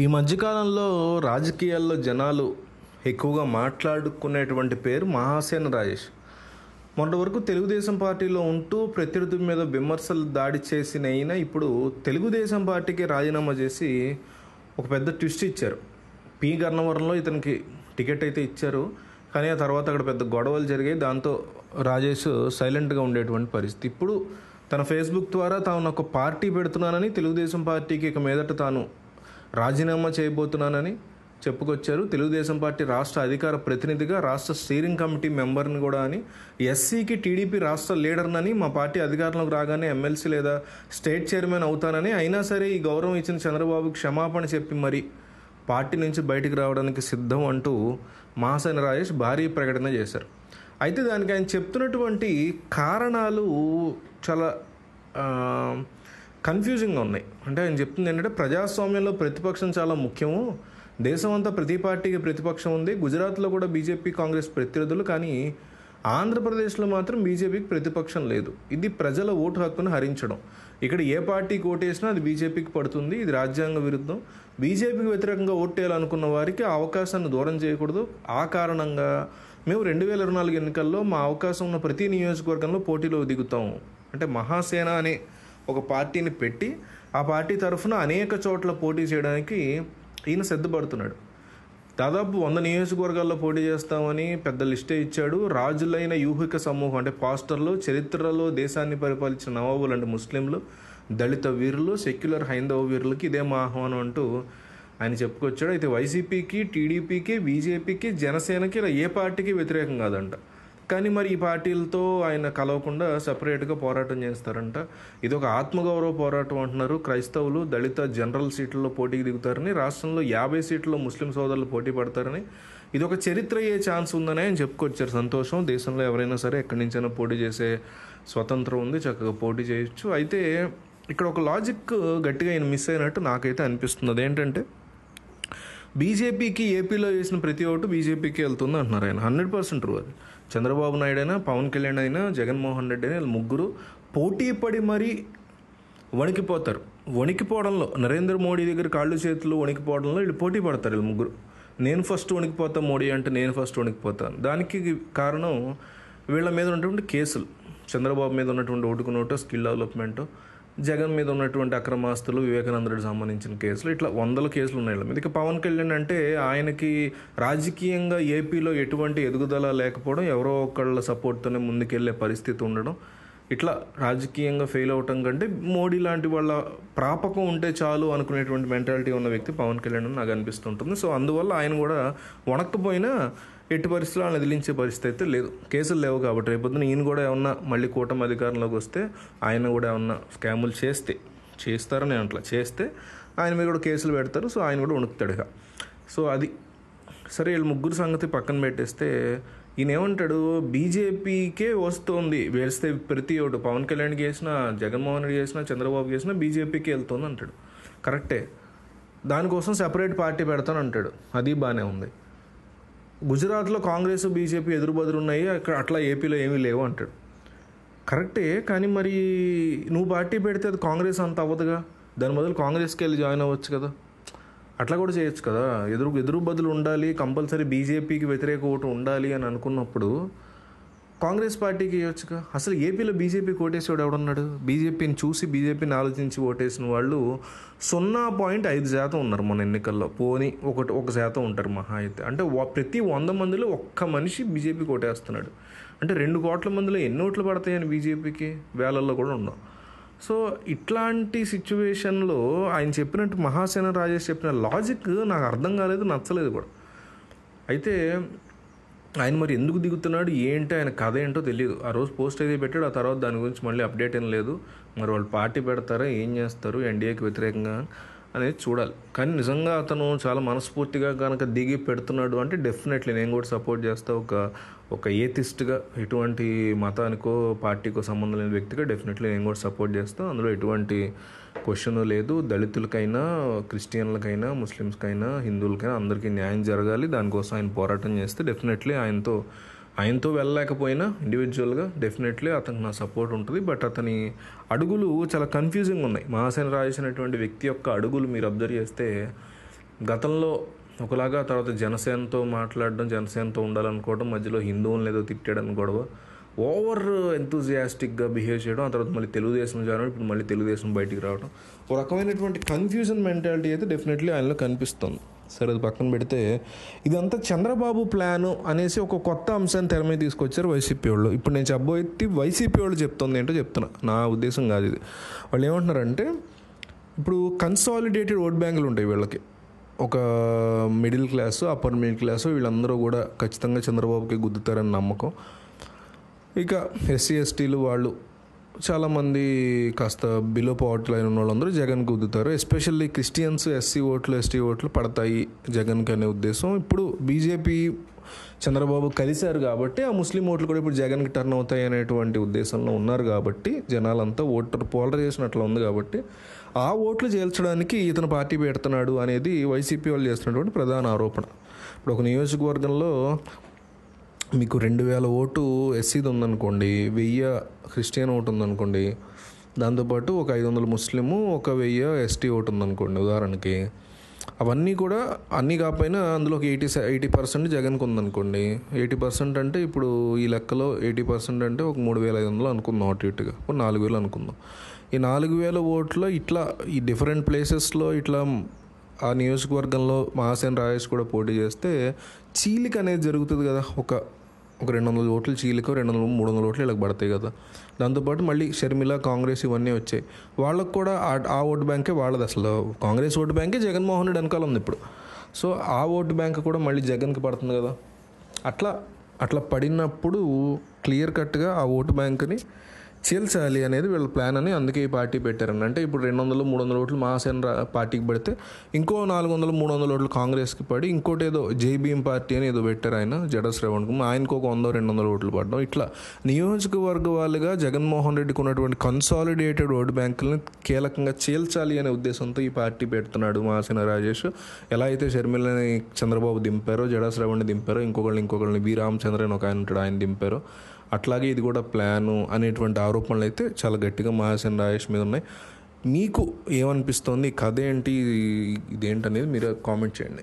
ఈ మధ్యకాలంలో రాజకీయాల్లో జనాలు ఎక్కువగా మాట్లాడుకునేటువంటి పేరు మహాసేన రాజేష్. మొన్నటి వరకు తెలుగుదేశం పార్టీలో ఉంటూ ప్రత్యర్థి మీద విమర్శలు దాడి చేసిన అయినా ఇప్పుడు తెలుగుదేశం పార్టీకి రాజీనామా చేసి ఒక పెద్ద ట్విస్ట్ ఇచ్చారు. పి గన్నవరంలో ఇతనికి టికెట్ అయితే ఇచ్చారు, కానీ ఆ తర్వాత అక్కడ పెద్ద గొడవలు జరిగాయి. దాంతో రాజేష్ సైలెంట్గా ఉండేటువంటి పరిస్థితి. ఇప్పుడు తన ఫేస్బుక్ ద్వారా తాను ఒక పార్టీ పెడుతున్నానని, తెలుగుదేశం పార్టీకి ఇక మీదట తాను రాజీనామా చేయబోతున్నానని చెప్పుకొచ్చారు. తెలుగుదేశం పార్టీ రాష్ట్ర అధికార ప్రతినిధిగా, రాష్ట్ర స్టీరింగ్ కమిటీ మెంబర్ని కూడా అని, ఎస్సీకి టీడీపీ రాష్ట్ర లీడర్నని, మా పార్టీ అధికారంలోకి రాగానే ఎమ్మెల్సీ లేదా స్టేట్ చైర్మన్ అవుతానని, అయినా సరే ఈ గౌరవం ఇచ్చిన చంద్రబాబు క్షమాపణ చెప్పి మరి పార్టీ నుంచి బయటికి రావడానికి సిద్ధం అంటూ మహాసేన రాజేష్ భారీ ప్రకటన చేశారు. అయితే దానికి ఆయన చెప్తున్నటువంటి కారణాలు చాలా కన్ఫ్యూజింగ్గా ఉన్నాయి. అంటే ఆయన చెప్తుంది ఏంటంటే, ప్రజాస్వామ్యంలో ప్రతిపక్షం చాలా ముఖ్యము, దేశం అంతా ప్రతి పార్టీకి ప్రతిపక్షం ఉంది, గుజరాత్లో కూడా బీజేపీ కాంగ్రెస్ ప్రత్యర్థులు, కానీ ఆంధ్రప్రదేశ్లో మాత్రం బీజేపీకి ప్రతిపక్షం లేదు. ఇది ప్రజల ఓటు హక్కును హరించడం. ఇక్కడ ఏ పార్టీకి ఓటేసినా అది బీజేపీకి పడుతుంది, ఇది రాజ్యాంగ విరుద్ధం. బీజేపీకి వ్యతిరేకంగా ఓటేయాలనుకున్న వారికి ఆ అవకాశాన్ని దూరం చేయకూడదు. ఆ కారణంగా మేము 2024 ఎన్నికల్లో మా అవకాశం ఉన్న ప్రతి నియోజకవర్గంలో పోటీలో దిగుతాము. అంటే మహాసేన అనే ఒక పార్టీని పెట్టి ఆ పార్టీ తరఫున అనేక చోట్ల పోటీ చేయడానికి ఈయన సిద్ధపడుతున్నాడు. దాదాపు 100 నియోజకవర్గాల్లో పోటీ చేస్తామని పెద్ద లిస్టే ఇచ్చాడు. రాజులైన యూహిక సమూహం అంటే పాస్టర్లు, చరిత్రలో దేశాన్ని పరిపాలించిన నవాబులు అంటే ముస్లింలు, దళిత వీరులు, సెక్యులర్ హైందవ వీరులకి ఇదే మా ఆహ్వానం అంటూ ఆయన చెప్పుకొచ్చాడు. అయితే వైసీపీకి, టీడీపీకి, బీజేపీకి, జనసేనకి ఇలా ఏ పార్టీకి వ్యతిరేకం కాదంట. కానీ మరి ఈ పార్టీలతో ఆయన కలవకుండా సపరేట్గా పోరాటం చేస్తారంట. ఇది ఒక ఆత్మగౌరవ పోరాటం అంటున్నారు. క్రైస్తవులు, దళిత జనరల్ సీట్లలో పోటీకి దిగుతారని, రాష్ట్రంలో 50 సీట్లలో ముస్లిం సోదరులు పోటీ పడతారని, ఇది ఒక చరిత్ర అయ్యే ఛాన్స్ ఉందని ఆయన చెప్పుకొచ్చారు. సంతోషం, దేశంలో ఎవరైనా సరే ఎక్కడి నుంచైనా పోటీ చేసే స్వతంత్రం ఉంది, చక్కగా పోటీ చేయొచ్చు. అయితే ఇక్కడ ఒక లాజిక్ గట్టిగా ఆయన మిస్ అయినట్టు నాకైతే అనిపిస్తుంది. అదేంటంటే, బీజేపీకి ఏపీలో వేసిన ప్రతి ఓటు బీజేపీకి వెళ్తుంది అంటున్నారు ఆయన. 100% ట్రూ అది. చంద్రబాబు నాయుడు అయినా, పవన్ కళ్యాణ్ అయినా, జగన్మోహన్ రెడ్డి అయినా, ముగ్గురు పోటీ పడి మరీ వణికిపోతారు. వణికిపోవడంలో, నరేంద్ర మోడీ దగ్గర కాళ్ళు చేతులు వణికిపోవడంలో వీళ్ళు పోటీ పడతారు. వీళ్ళు ముగ్గురు, నేను ఫస్ట్ వణికిపోతా, మోడీ అంటే నేను ఫస్ట్ వణికిపోతాను. దానికి కారణం వీళ్ళ మీద ఉన్నటువంటి కేసులు. చంద్రబాబు మీద ఉన్నటువంటి ఓటుకు నోటు, స్కిల్ డెవలప్మెంట్, జగన్ మీద ఉన్నటువంటి అక్రమాస్తులు, వివేకానంద రెడ్డి సంబంధించిన కేసులు, ఇట్లా 100 కేసులు ఉన్నాయి వీళ్ళ మీద. ఇక పవన్ కళ్యాణ్ అంటే ఆయనకి రాజకీయంగా ఏపీలో ఎటువంటి ఎదుగుదల లేకపోవడం, ఎవరో ఒకళ్ళ సపోర్ట్తోనే ముందుకెళ్లే పరిస్థితి ఉండడం, ఇట్లా రాజకీయంగా ఫెయిల్ అవటం కంటే మోడీ లాంటి వాళ్ళ ప్రాపకం ఉంటే చాలు అనుకునేటువంటి మెంటాలిటీ ఉన్న వ్యక్తి పవన్ కళ్యాణ్ అని నాకు అనిపిస్తుంటుంది. సో అందువల్ల ఆయన కూడా వణకపోయినా ఎట్టి పరిస్థితుల్లో ఆయన వదిలించే పరిస్థితి అయితే లేదు. కేసులు లేవు కాబట్టి రేపొద్దున ఈయన కూడా ఏమన్నా మళ్ళీ కూటమి అధికారంలోకి వస్తే, ఆయన కూడా ఏమన్నా స్కాములు చేస్తారని అట్లా చేస్తే ఆయన మీద కూడా కేసులు పెడతారు. సో ఆయన కూడా వణుకుతాడు ఇక. సో అది సరే. వీళ్ళు ముగ్గురు సంగతి పక్కన పెట్టేస్తే, ఈయన ఏమంటాడు, బీజేపీకే వస్తుంది వేస్తే ప్రతి ఓటు, పవన్ కళ్యాణ్కి వేసినా, జగన్మోహన్ రెడ్డి చేసినా, చంద్రబాబుకి వేసినా బీజేపీకి వెళ్తుంది అంటాడు. కరెక్టే, దానికోసం సెపరేట్ పార్టీ పెడతాను అంటాడు. అది బాగానే ఉంది. గుజరాత్లో కాంగ్రెస్, బీజేపీ ఎదురుబదురు ఉన్నాయి, అక్కడ అట్లా ఏపీలో ఏమీ లేవు అంటాడు. కరెక్టే, కానీ మరి నువ్వు పార్టీ పెడితే అది కాంగ్రెస్ అంత అవ్వదుగా. దాని బదులు కాంగ్రెస్కి వెళ్ళి జాయిన్ అవ్వచ్చు కదా, అట్లా కూడా చేయొచ్చు కదా. ఎదురు బదులు ఉండాలి, కంపల్సరీ బీజేపీకి వ్యతిరేక ఓటు ఉండాలి అని అనుకున్నప్పుడు కాంగ్రెస్ పార్టీకి ఇవ్వచ్చుగా. అసలు ఏపీలో బీజేపీకి ఓటేసేవాడు ఎవడున్నాడు? బీజేపీని చూసి, బీజేపీని ఆలోచించి ఓటేసిన వాళ్ళు 0.5% ఉన్నారు మన ఎన్నికల్లో. పోనీ 1% ఉంటారు మహా అయితే. అంటే ప్రతి 100 మందిలో ఒక్క మనిషి బీజేపీకి ఓటేస్తున్నాడు. అంటే 2 కోట్ల మందిలో ఎన్ని ఓట్లు పడతాయని బీజేపీకి వేలల్లో కూడా ఉండవు. సో ఇట్లాంటి సిచ్యువేషన్లో ఆయన చెప్పినట్టు, మహాసేన రాజేష్ చెప్పిన లాజిక్ నాకు అర్థం కాలేదు, నచ్చలేదు కూడా. అయితే ఆయన మరి ఎందుకు దిగుతున్నాడు, ఏంటి ఆయన కథ ఏంటో తెలియదు. ఆ రోజు పోస్ట్ అయితే పెట్టాడు, ఆ తర్వాత దాని గురించి మళ్ళీ అప్డేట్ ఏం లేదు. మరి వాళ్ళు పార్టీ పెడతారా, ఏం చేస్తారు ఎన్డీఏకి వ్యతిరేకంగా అనేది చూడాలి. కానీ నిజంగా అతను చాలా మనస్ఫూర్తిగా కనుక దిగి పెడుతున్నాడు అంటే డెఫినెట్లీ నేను కూడా సపోర్ట్ చేస్తా. ఒక ఏథిస్ట్గా, ఎటువంటి మతానికో పార్టీకో సంబంధం లేని వ్యక్తిగా డెఫినెట్లీ నేను కూడా సపోర్ట్ చేస్తాను. అందులో ఎటువంటి క్వశ్చన్ లేదు. దళితులకైనా, క్రిస్టియన్లకైనా, ముస్లిమ్స్కైనా, హిందువులకైనా అందరికీ న్యాయం జరగాలి. దానికోసం ఆయన పోరాటం చేస్తే డెఫినెట్లీ ఆయనతో వెళ్ళలేకపోయినా ఇండివిజువల్గా డెఫినెట్లీ అతనికి నా సపోర్ట్ ఉంటుంది. బట్ అతని అడుగులు చాలా కన్ఫ్యూజింగ్ ఉన్నాయి. మహాసేన రాజేష్ అనేటువంటి వ్యక్తి యొక్క అడుగులు మీరు అబ్జర్వ్ చేస్తే గతంలో ఒకలాగా, తర్వాత జనసేనతో మాట్లాడడం, జనసేనతో ఉండాలనుకోవడం, మధ్యలో హిందువులను ఏదో తిట్టాడని గొడవ, ఓవర్ ఎంతూజియాస్టిక్గా బిహేవ్ చేయడం, ఆ తర్వాత మళ్ళీ తెలుగుదేశం జాయిన్, ఇప్పుడు మళ్ళీ తెలుగుదేశం బయటికి రావడం, ఒక రకమైనటువంటి కన్ఫ్యూజన్ మెంటాలిటీ అయితే డెఫినెట్లీ ఆయనలో కనిపిస్తుంది. సరే, అది పక్కన పెడితే ఇదంతా చంద్రబాబు ప్లాను అనేసి ఒక కొత్త అంశాన్ని తెర మీద తీసుకొచ్చారు వైసీపీ వాళ్ళు. ఇప్పుడు నేను చెప్పబోయి వైసీపీ వాళ్ళు చెప్తుంది ఏంటో చెప్తున్నా, నా ఉద్దేశం కాదు ఇది. వాళ్ళు ఏమంటున్నారంటే, ఇప్పుడు కన్సాలిడేటెడ్ ఓట్ బ్యాంకులు ఉంటాయి వీళ్ళకి, ఒక middle class, upper middle class, వీళ్ళందరూ కూడా ఖచ్చితంగా చంద్రబాబుకి గుద్దుతారని నమ్మకం. ఇక ఎస్సీ ఎస్టీలు వాళ్ళు చాలామంది కాస్త బిలో పవర్టీ లైన్ ఉన్న వాళ్ళందరూ జగన్కి గుద్దుతారు. ఎస్పెషల్లీ క్రిస్టియన్స్, ఎస్సీ ఓట్లు, ఎస్టీ ఓట్లు పడతాయి జగన్కి అనే ఉద్దేశం. ఇప్పుడు బీజేపీ చంద్రబాబు కలిశారు కాబట్టి ఆ ముస్లిం ఓట్లు కూడా ఇప్పుడు జగన్కి టర్న్ అవుతాయి అనేటువంటి ఉద్దేశంలో ఉన్నారు కాబట్టి, జనాలంతా ఓటర్ పోలరైజేషన్ అట్లా ఉంది కాబట్టి ఆ ఓట్లు చేల్చడానికి ఇతను పార్టీ పెడుతున్నాడు అనేది వైసీపీ వాళ్ళు చేస్తున్నటువంటి ప్రధాన ఆరోపణ. ఇప్పుడు ఒక నియోజకవర్గంలో మీకు 2000 ఓటు ఎస్సీది ఉందనుకోండి, 1000 క్రిస్టియన్ ఓటు ఉందనుకోండి, దాంతోపాటు ఒక 500 ముస్లిము, ఒక 1000 ఎస్టీ ఓటు ఉందనుకోండి ఉదాహరణకి. అవన్నీ కూడా అన్నీ కాకపోయినా అందులో ఒక 80% జగన్కి ఉందనుకోండి. 80% అంటే ఇప్పుడు ఈ లెక్కలో 80% అంటే ఒక 3500 అనుకుందాం, అటు ఇటుగా ఒక 4000 అనుకుందాం. ఈ 4000 ఓట్లో ఇట్లా ఈ డిఫరెంట్ ప్లేసెస్లో ఇట్లా ఆ నియోజకవర్గంలో మహాసేన రాజేష్ కూడా పోటీ చేస్తే చీలిక అనేది జరుగుతుంది కదా. ఒక 200 ఓట్లు చీలిక, 200, 300 ఓట్లు ఇలా పడతాయి కదా. దాంతోపాటు మళ్ళీ షర్మిల, కాంగ్రెస్ ఇవన్నీ వచ్చాయి. వాళ్ళకు కూడా ఆ ఓటు బ్యాంకే వాళ్ళది. అసలు కాంగ్రెస్ ఓటు బ్యాంకే జగన్మోహన్ రెడ్డి వెనకాల ఉంది ఇప్పుడు. సో ఆ ఓటు బ్యాంక్ కూడా మళ్ళీ జగన్కి పడుతుంది కదా. అట్లా పడినప్పుడు క్లియర్ కట్గా ఆ ఓటు బ్యాంక్ని చీల్చాలి అనేది వీళ్ళ ప్లాన్ అని, అందుకే ఈ పార్టీ పెట్టారని. అంటే ఇప్పుడు 200, 300 ఓట్లు మహాసేన పార్టీకి పడితే ఇంకో 400, 300 ఓట్లు కాంగ్రెస్కి పడి, ఇంకోటి ఏదో జై భీమ్ పార్టీ అని ఏదో పెట్టారు ఆయన, జడ శ్రవణ్ కుమార్, ఆయనకు ఒక 100, 200 ఓట్లు పడడం. ఇట్లా నియోజకవర్గ వాళ్ళుగా జగన్మోహన్ రెడ్డికి ఉన్నటువంటి కన్సాలిడేటెడ్ ఓటు బ్యాంకులను కీలకంగా చీల్చాలి అనే ఉద్దేశంతో ఈ పార్టీ పెడుతున్నాడు మహాసేన రాజేష్. ఎలా అయితే షర్మిలని చంద్రబాబు దింపారో, జడ శ్రవణ్ని దింపారో, ఇంకొకళ్ళని వి రామచంద్ర అని ఒక ఆయన ఉంటాడు, ఆయన దింపారో, అట్లాగే ఇది కూడా ప్లాను అనేటువంటి ఆరోపణలు అయితే చాలా గట్టిగా మహాసేన రాజేష్ మీద ఉన్నాయి. మీకు ఏమనిపిస్తోంది, కథ ఏంటి, ఇదేంటనేది మీరు కామెంట్ చేయండి.